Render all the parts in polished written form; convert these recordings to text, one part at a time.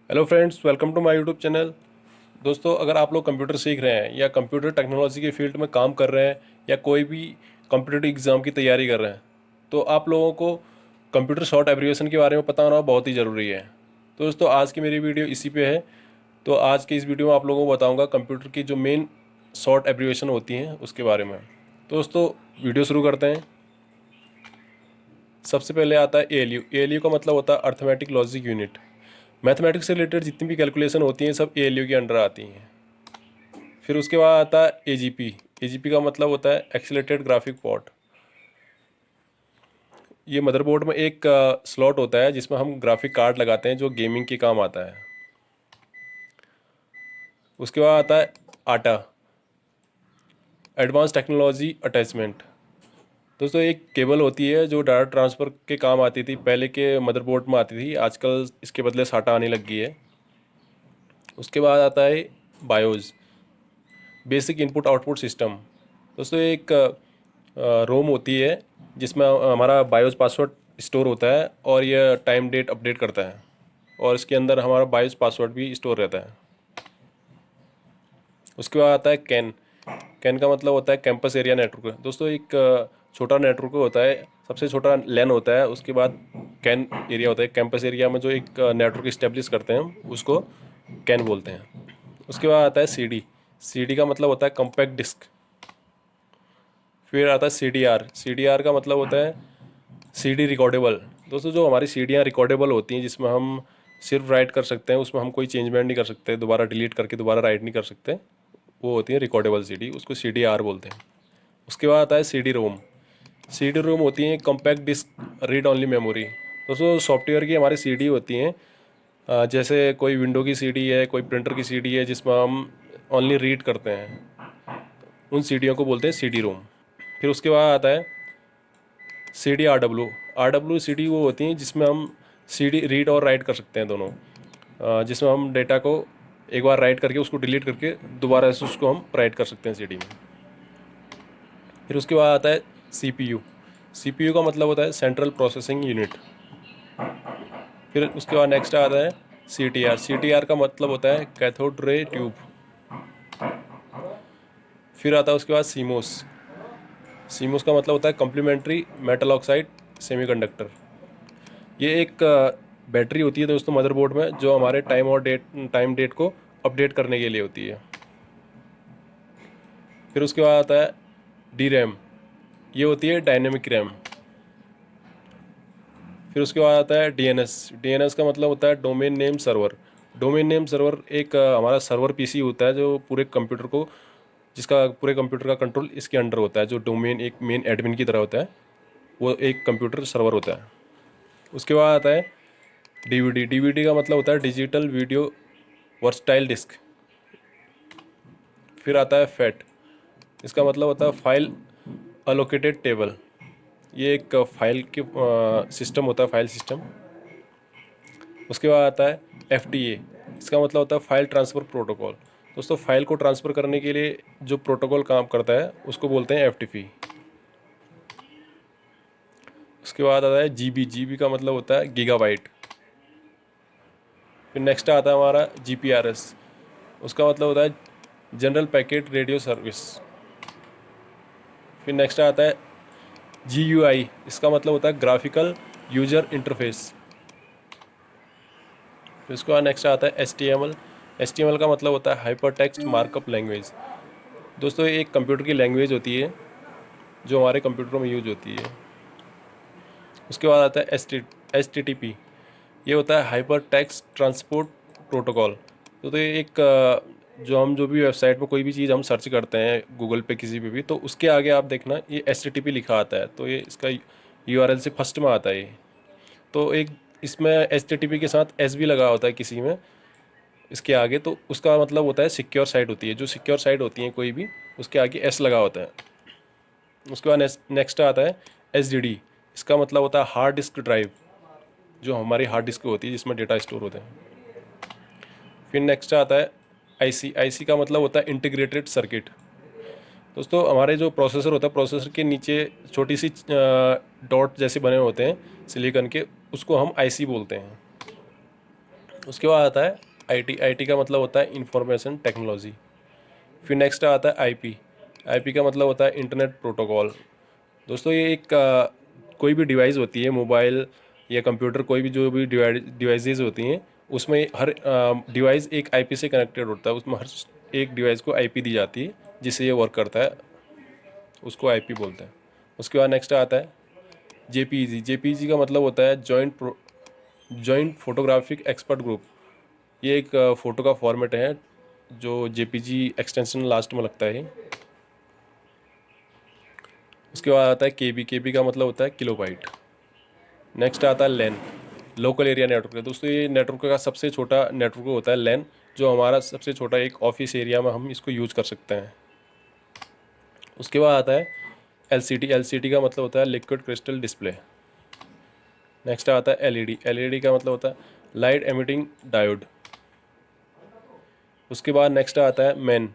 Hello friends, welcome to my YouTube channel. दोस्तों, अगर आप लोग कंप्यूटर सीख रहे हैं या कंप्यूटर टेक्नोलॉजी के फील्ड में काम कर रहे हैं या कोई भी कॉम्पिटिटिव एग्ज़ाम की तैयारी कर रहे हैं, तो आप लोगों को कंप्यूटर शॉर्ट एब्रिविएशन के बारे में पता होना बहुत ही ज़रूरी है। तो दोस्तों, आज की मेरी वीडियो इसी पे है। तो आज की इस वीडियो में आप लोगों को बताऊँगा कंप्यूटर की जो मेन शॉर्ट एब्रिविएशन होती हैं उसके बारे में। तो दोस्तों, वीडियो शुरू करते हैं। सबसे पहले आता है ALU। ALU का मतलब होता है अर्थमेटिक लॉजिक यूनिट। मैथमेटिक्स से रिलेटेड जितनी भी कैलकुलेशन होती हैं सब ALU के अंडर आती हैं। फिर उसके बाद आता है AGP। AGP का मतलब होता है एक्सीलरेटेड ग्राफिक पोर्ट। ये मदरबोर्ड में एक स्लॉट होता है जिसमें हम ग्राफिक कार्ड लगाते हैं जो गेमिंग के काम आता है। उसके बाद आता है आटा, एडवांस टेक्नोलॉजी अटैचमेंट। दोस्तों, एक केबल होती है जो डाटा ट्रांसफ़र के काम आती थी, पहले के मदरबोर्ड में आती थी, आजकल इसके बदले साटा आने लग गई है। उसके बाद आता है BIOS, basic input output system. दोस्तों, एक रोम होती है जिसमें हमारा बायोस पासवर्ड स्टोर होता है और यह टाइम डेट अपडेट करता है, और इसके अंदर हमारा बायोस पासवर्ड भी स्टोर रहता है। उसके बाद आता है कैन। कैन का मतलब होता है कैंपस एरिया नेटवर्क। दोस्तों, एक छोटा नेटवर्क होता है, सबसे छोटा लैन होता है, उसके बाद कैन एरिया होता है। कैंपस एरिया में जो एक नेटवर्क इस्टेब्लिश करते हैं हम उसको कैन बोलते हैं। उसके बाद आता है CD। CD का मतलब होता है कॉम्पैक्ट डिस्क। फिर आता है CDR। CDR का मतलब होता है CD रिकॉर्डेबल। दोस्तों, जो हमारी सीडियाँ रिकॉर्डेबल होती हैं जिसमें हम सिर्फ राइट कर सकते हैं, उसमें हम कोई चेंजमेंट नहीं कर सकते, दोबारा डिलीट करके दोबारा राइट नहीं कर सकते, वो होती है रिकॉर्डेबल CD, उसको CDR बोलते हैं। उसके बाद आता है CD-ROM। CD-ROM होती है compact disc read only memory. दोस्तों, सॉफ्टवेयर की हमारी CD होती हैं, जैसे कोई विंडो की CD है, कोई प्रिंटर की CD है जिसमें हम ओनली रीड करते हैं, उन सीडियों को बोलते हैं CD-ROM। फिर उसके बाद आता है CD-RW। RW CD वो होती हैं जिसमें हम CD रीड और राइट कर सकते हैं दोनों, जिसमें हम डेटा को एक बार राइट करके उसको डिलीट करके दोबारा से उसको हम राइट कर सकते हैं CD में। फिर उसके बाद आता है CPU। CPU का मतलब होता है सेंट्रल प्रोसेसिंग यूनिट। फिर उसके बाद नेक्स्ट आता है CTR। CTR का मतलब होता है कैथोड रे ट्यूब। फिर आता है उसके बाद CMOS। CMOS का मतलब होता है कम्प्लीमेंट्री मेटल ऑक्साइड सेमीकंडक्टर। ये एक बैटरी होती है दोस्तों मदरबोर्ड में, जो हमारे टाइम डेट को अपडेट करने के लिए होती है। फिर उसके बाद आता है DRAM। ये होती है डायनेमिक रैम। फिर उसके बाद आता है DNS। DNS का मतलब होता है domain name server. Domain name server एक हमारा सर्वर PC होता है जो पूरे कंप्यूटर को, जिसका पूरे कंप्यूटर का कंट्रोल इसके अंडर होता है, जो डोमेन एक मेन एडमिन की तरह होता है, वो एक कंप्यूटर सर्वर होता है। उसके बाद आता है DVD। DVD का मतलब होता है डिजिटल वीडियो वर्सटाइल डिस्क। फिर आता है FAT। इसका मतलब होता है फाइल अलोकेटेड टेबल। ये एक फाइल के सिस्टम होता है, फाइल सिस्टम। उसके बाद आता है FTA। इसका मतलब होता है फाइल ट्रांसफ़र प्रोटोकॉल। दोस्तों, फाइल को ट्रांसफ़र करने के लिए जो प्रोटोकॉल काम करता है उसको बोलते हैं FTP। उसके बाद आता है GB। GB का मतलब होता है गीगाबाइट। फिर नेक्स्ट आता है हमारा GPRS। उसका मतलब होता है जनरल पैकेट रेडियो सर्विस। फिर नेक्स्ट आता है GUI। इसका मतलब होता है ग्राफिकल यूजर इंटरफेस। फिर उसके बाद नेक्स्ट आता है HTML। HTML का मतलब होता है हाइपर टेक्स्ट मार्कअप लैंग्वेज। दोस्तों, ये एक कंप्यूटर की लैंग्वेज होती है जो हमारे कंप्यूटरों में यूज होती है। उसके बाद आता है HTTP। ये होता है हाइपर टेक्स्ट ट्रांसपोर्ट प्रोटोकॉल। तो ये एक जो भी वेबसाइट में कोई भी चीज़ हम सर्च करते हैं गूगल पे किसी पे भी, तो उसके आगे आप देखना ये HTTP लिखा आता है, तो ये इसका URL से फर्स्ट में आता है ये। तो एक इसमें HTTP के साथ S भी लगा होता है किसी में इसके आगे, तो उसका मतलब होता है सिक्योर साइट होती है। जो सिक्योर साइट होती है कोई भी, उसके आगे S लगा होता है। उसके बाद नेक्स्ट आता है HDD। इसका मतलब होता है हार्ड डिस्क ड्राइव, जो हमारी हार्ड डिस्क होती है जिसमें डेटा स्टोर होते हैं। फिर नेक्स्ट आता है IC। IC का मतलब होता है इंटीग्रेटेड सर्किट। दोस्तों, हमारे जो प्रोसेसर होता है, प्रोसेसर के नीचे छोटी सी डॉट जैसे बने होते हैं सिलिकॉन के, उसको हम IC बोलते हैं। उसके बाद आता है आईटी। आईटी का मतलब होता है इंफॉर्मेशन टेक्नोलॉजी। फिर नेक्स्ट आता है आईपी। आईपी का मतलब होता है इंटरनेट प्रोटोकॉल। दोस्तों ये एक कोई भी डिवाइस होती है, मोबाइल या कंप्यूटर, कोई भी जो भी डिवाइसेस होती हैं, उसमें हर डिवाइस एक आईपी से कनेक्टेड होता है। उसमें हर एक डिवाइस को आईपी दी जाती है जिससे ये वर्क करता है, उसको आईपी बोलते हैं। उसके बाद नेक्स्ट आता है जेपीईजी। जेपीईजी का मतलब होता है जॉइंट फोटोग्राफिक एक्सपर्ट ग्रुप। ये एक फ़ोटो का फॉर्मेट है जो जेपीजी एक्सटेंशन लास्ट में लगता है। उसके बाद आता है केबी। केबी का मतलब होता है किलोबाइट। नेक्स्ट आता है लैन, लोकल एरिया नेटवर्क। दोस्तों ये नेटवर्क का सबसे छोटा नेटवर्क होता है लैन, जो हमारा सबसे छोटा एक ऑफिस एरिया में हम इसको यूज़ कर सकते हैं। उसके बाद आता है एलसीडी। एलसीडी का मतलब होता है लिक्विड क्रिस्टल डिस्प्ले। नेक्स्ट आता है एलईडी। एलईडी का मतलब होता है लाइट एमिटिंग डायोड। उसके बाद नेक्स्ट आता है मैन।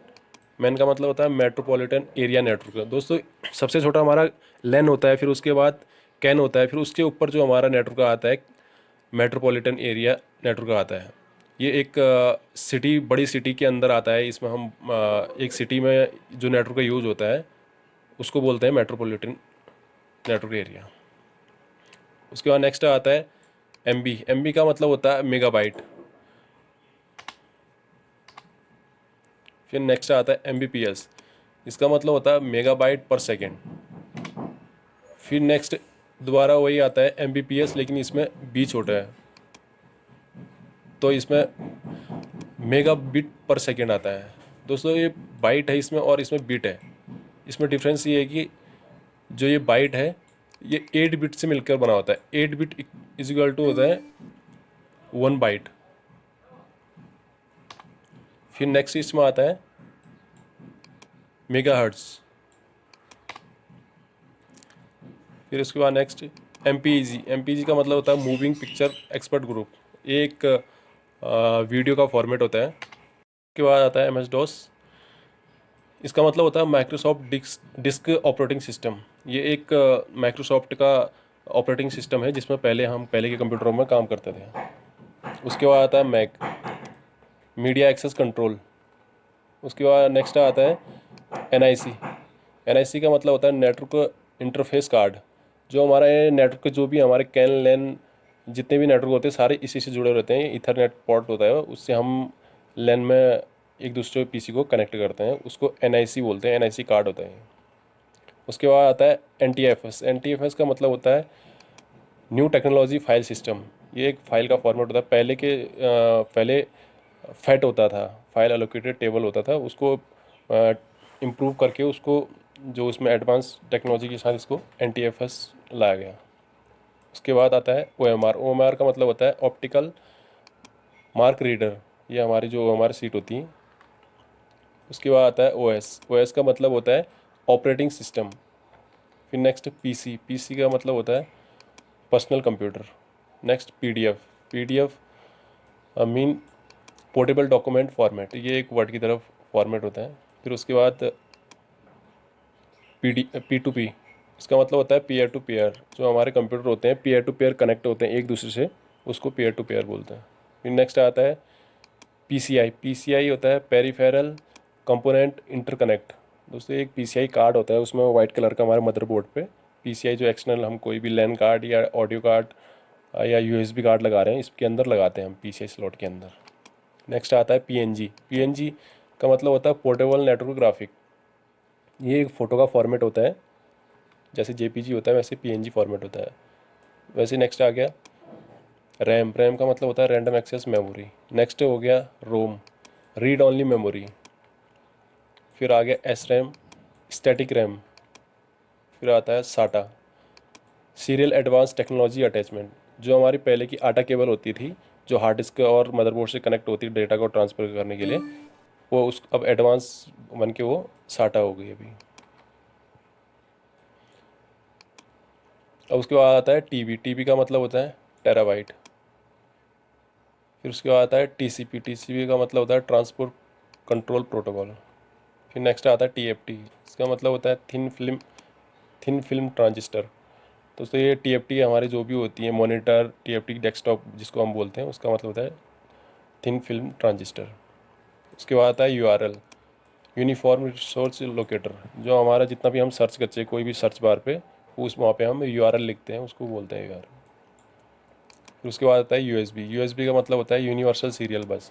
मैन का मतलब होता है मेट्रोपॉलिटन एरिया नेटवर्क। दोस्तों सबसे छोटा हमारा लैन होता है, फिर उसके बाद कैन होता है, फिर उसके ऊपर जो हमारा नेटवर्क आता है मेट्रोपॉलिटन एरिया नेटवर्क आता है। ये एक सिटी, बड़ी सिटी के अंदर आता है। इसमें हम एक सिटी में जो नेटवर्क का यूज़ होता है उसको बोलते हैं मेट्रोपॉलिटन नेटवर्क एरिया। उसके बाद नेक्स्ट आता है एमबी। एमबी का मतलब होता है मेगाबाइट। फिर नेक्स्ट आता है एमबीपीएस। इसका मतलब होता है मेगाबाइट पर सेकेंड। फिर नेक्स्ट दोबारा वही आता है एमबीपीएस, लेकिन इसमें बी छोटा है, तो इसमें मेगा बिट पर सेकेंड आता है। दोस्तों ये बाइट है इसमें और इसमें बिट है। इसमें डिफरेंस ये है कि जो ये बाइट है ये 8 बिट से मिलकर बना होता है। 8 बिट इज इक्वल टू होता है 1 बाइट। फिर नेक्स्ट इसमें आता है मेगाहर्ट्ज़। फिर उसके बाद नेक्स्ट एमपीईजी। एमपीईजी का मतलब होता है मूविंग पिक्चर एक्सपर्ट ग्रुप। ये एक वीडियो का फॉर्मेट होता है। उसके बाद आता है एमएस डॉस। इसका मतलब होता है माइक्रोसॉफ्ट डिस्क ऑपरेटिंग सिस्टम। ये एक माइक्रोसॉफ्ट का ऑपरेटिंग सिस्टम है जिसमें पहले के कंप्यूटरों में काम करते थे। उसके बाद आता है मैक, मीडिया एक्सेस कंट्रोल। उसके बाद नेक्स्ट आता है एनआईसी। एनआईसी का मतलब होता है नेटवर्क इंटरफेस कार्ड। जो हमारा ये नेटवर्क, जो भी हमारे कैन लैन जितने भी नेटवर्क होते हैं सारे इसी से जुड़े रहते हैं। इथरनेट पोर्ट होता है, उससे हम लैन में एक दूसरे पीसी को कनेक्ट करते हैं, उसको एनआईसी बोलते हैं। एनआईसी कार्ड होता है। उसके बाद आता है एनटीएफएस। एनटीएफएस का मतलब होता है न्यू टेक्नोलॉजी फाइल सिस्टम। ये एक फाइल का फॉर्मेट होता है। पहले फैट होता था, फाइल एलोकेटेड टेबल होता था, उसको इम्प्रूव करके उसको जो उसमें एडवांस टेक्नोलॉजी के साथ इसको एनटीएफएस लाया गया। उसके बाद आता है ओएमआर। ओएमआर का मतलब होता है ऑप्टिकल मार्क रीडर। ये हमारी जो ओएमआर सीट होती है। उसके बाद आता है ओएस। ओएस का मतलब होता है ऑपरेटिंग सिस्टम। फिर नेक्स्ट पीसी। पीसी का मतलब होता है personal computer. Next PDF. PDF mean portable document format. ये एक वर्ड की तरफ फॉर्मेट होता है। फिर उसके बाद P2P। इसका मतलब होता है पीयर टू पेयर। जो हमारे कंप्यूटर होते हैं पीयर टू पेयर कनेक्ट होते हैं एक दूसरे से, उसको पीयर टू पेयर बोलते हैं। फिर नेक्स्ट आता है PCI। PCI होता है पेरिफेरल कंपोनेंट इंटरकनेक्ट। दोस्तों एक PCI कार्ड होता है, उसमें वाइट कलर का हमारे मदरबोर्ड पे PCI जो एक्सटर्नल हम कोई भी लैन कार्ड या ऑडियो कार्ड या USB कार्ड लगा रहे हैं इसके अंदर लगाते हैं हम PCI स्लॉट के अंदर। नेक्स्ट आता है PNG। PNG का मतलब होता है पोर्टेबल नेटवर्क ग्राफिक। ये एक फ़ोटो का फॉर्मेट होता है, जैसे JPG होता है वैसे PNG फॉर्मेट होता है। वैसे नेक्स्ट आ गया रैम। रैम का मतलब होता है रैंडम एक्सेस मेमोरी। नेक्स्ट हो गया रोम, रीड ओनली मेमोरी। फिर आ गया SRAM, स्टैटिक रैम। फिर आता है SATA, serial advance technology attachment. जो हमारी पहले की आटा केबल होती थी जो हार्ड डिस्क और मदरबोर्ड से कनेक्ट होती है डेटा को ट्रांसफ़र करने के लिए, वो उस अब एडवांस बन के वो SATA हो गई अभी। अब उसके बाद आता है TB। TB का मतलब होता है टेराबाइट। फिर उसके बाद आता है TCP। TCP का मतलब होता है ट्रांसपोर्ट कंट्रोल प्रोटोकॉल। फिर नेक्स्ट आता है TFT। इसका मतलब होता है थिन फिल्म ट्रांजिस्टर। दोस्तों ये TFT हमारी जो भी होती है मॉनिटर, TFT डेस्कटॉप जिसको हम बोलते हैं, उसका मतलब होता है थिन फिल्म ट्रांजिस्टर। उसके बाद आता है यूआरएल, यूनिफॉर्म रिसोर्स लोकेटर। जो हमारा जितना भी हम सर्च करते हैं कोई भी सर्च बार पे, उस वहाँ पे हम यूआरएल लिखते हैं, उसको बोलते हैं यूआरएल। फिर उसके बाद आता है यूएसबी। यूएसबी का मतलब होता है यूनिवर्सल सीरियल बस।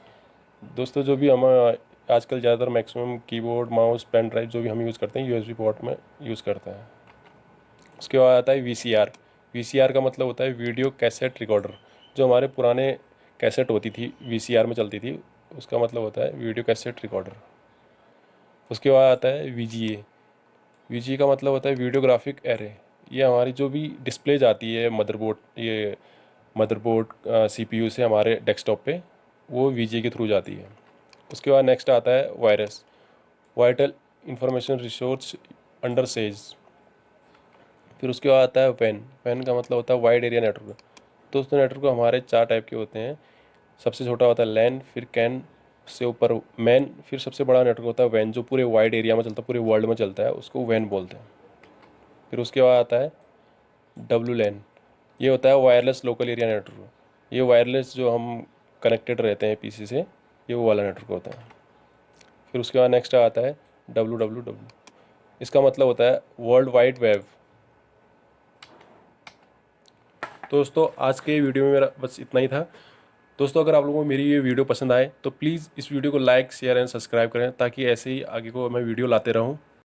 दोस्तों जो भी हम आजकल ज़्यादातर maximum keyboard, mouse, pen drive जो भी हम यूज़ करते हैं यूएसबी पोर्ट में यूज़ करते हैं। उसके बाद आता है वीसीआर। वीसीआर का मतलब होता है वीडियो कैसेट रिकॉर्डर। जो हमारे पुराने कैसेट होती थी वीसीआर में चलती थी, उसका मतलब होता है वीडियो कैसेट रिकॉर्डर। उसके बाद आता है वीजीए। वीजीए का मतलब होता है वीडियोग्राफिक एरे। ये हमारी जो भी डिस्प्लेज आती है मदरबोर्ड सीपीयू से हमारे डेस्कटॉप पे, वो वीजीए के थ्रू जाती है। उसके बाद नेक्स्ट आता है virus, vital information resource under says. फिर उसके बाद आता है वैन। वैन का मतलब होता है वाइड एरिया नेटवर्क। दोस्तों नेटवर्क हमारे 4 टाइप के होते हैं। सबसे छोटा होता है लैन, फिर कैन से ऊपर मैन, फिर सबसे बड़ा नेटवर्क होता है वैन, जो पूरे वाइड एरिया में चलता है, पूरे वर्ल्ड में चलता है, उसको वैन बोलते हैं। फिर उसके बाद आता है डब्लू लैन। ये होता है वायरलेस लोकल एरिया नेटवर्क। ये वायरलेस जो हम कनेक्टेड रहते हैं पीसी से, ये वो वाला नेटवर्क होता है। फिर उसके बाद नेक्स्ट आता है डब्लू डब्लू डब्लू। इसका मतलब होता है वर्ल्ड वाइड वेब। दोस्तों आज के वीडियो में मेरा बस इतना ही था। दोस्तों अगर आप लोगों को मेरी ये वीडियो पसंद आए तो प्लीज़ इस वीडियो को लाइक, शेयर एंड सब्सक्राइब करें, ताकि ऐसे ही आगे को मैं वीडियो लाते रहूं।